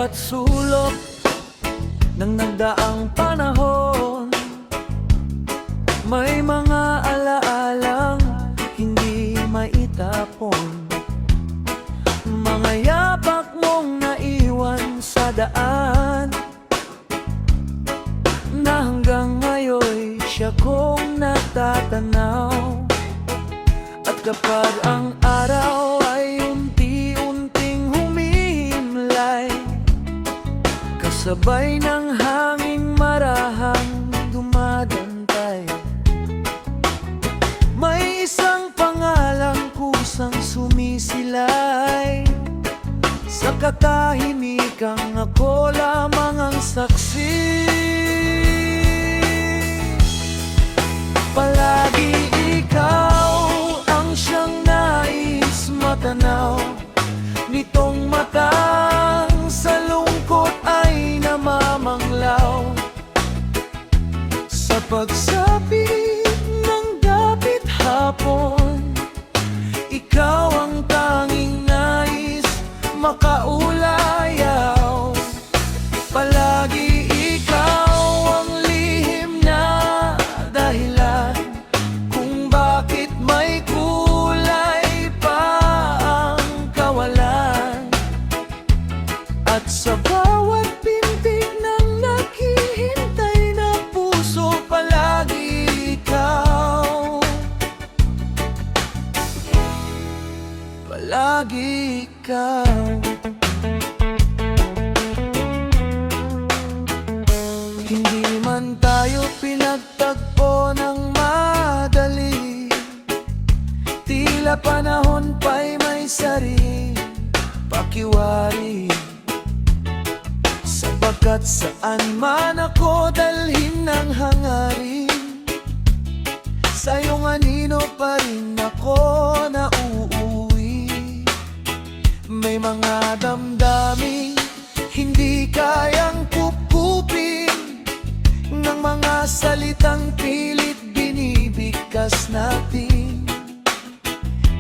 bawat sulok ng nagdaang panahon. May mga alaalang hindi maitapon, mga yapak mong naiwan sa daan, na hanggang ngayon siya kong natatanaw. At kapag ang araw ay unti-unting humihimlay, kasabay ng hanging marahang dumadantay, may isang pangalang kusang sumisilay. Sa katahimikang ako lamang ang saksi. Palagi ikaw ang siyang nais matanaw, nitong matang sa lungkot ay namamanglaw. Sa pagsapit ng dapit hapon, ikaw ang tanging nais makaulayaw. Palagi ikaw ang lihim na dahilan kung bakit may kulay pa ang kawalan. At sa bawat pintig ng naghihintay na puso, palagi ikaw, palagi ikaw. Hindi man tayo pinagtagpo ng madali, tila panahon pa'y may sari pakiwari. Sapagkat saan man ako dalhin ng hangarin, sa iyong anino pa rin ako nauuwi. May mga damdaming hindi kayang kupupin ng mga salitang pilit binibigkas natin.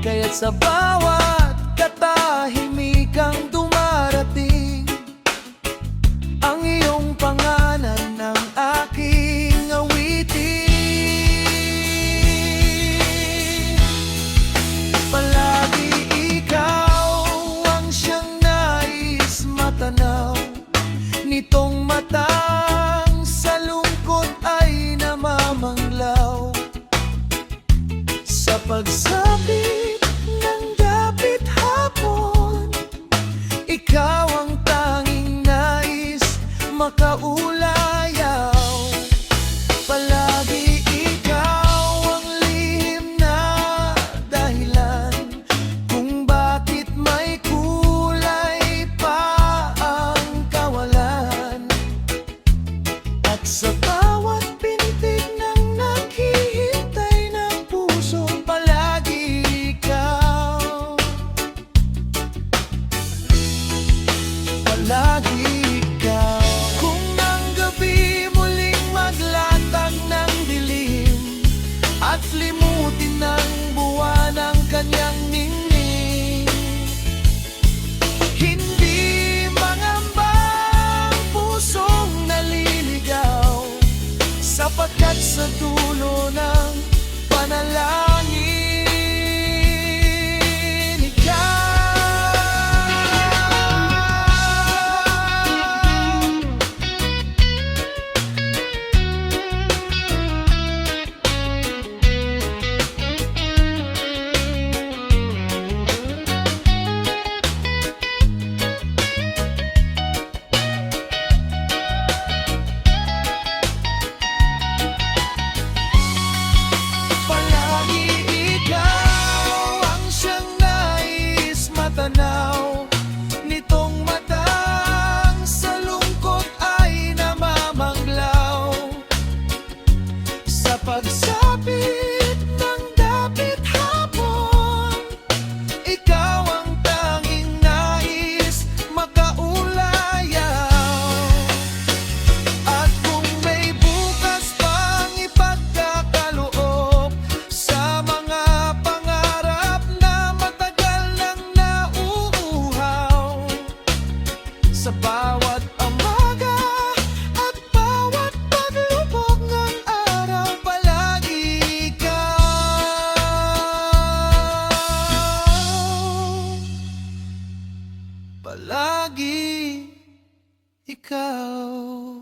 Kaya't sa bawat katahimikang dumarating, ang iyong pangalan ng aking awitin. Palagi ikaw ang siyang nais matanaw, nitong matang sa lungkot ay namamanglaw. Sa pagsapit ng dapit hapon, ikaw ang tanging nais makaulayaw. Palagi ikaw ang lihim na dahilan kung bakit may kulay pa ang kawalan. At sa bawat pintig ng naghihintay na puso, palagi ikaw, palagi ikaw. Kung ang gabi muling maglatag ng dilim at limutin ng buwan ang kanyang ningning, hindi mangamba ang pusong naliligaw, sapagkat sa dulo ng panalangin ikaw. Palagi ikaw ang siyang nais matanaw, nitong matang sa lungkot ay namamanglaw. Sa pagsapit ng dapit hapon, ikaw ang tanging nais makaulayaw. At kung may bukas pang ipagkakaloob sa mga pangarap na matagal nang nauuhaw, Sa bawat umaga at bawat paglubog ng araw, palagi ikaw. Palagi ikaw.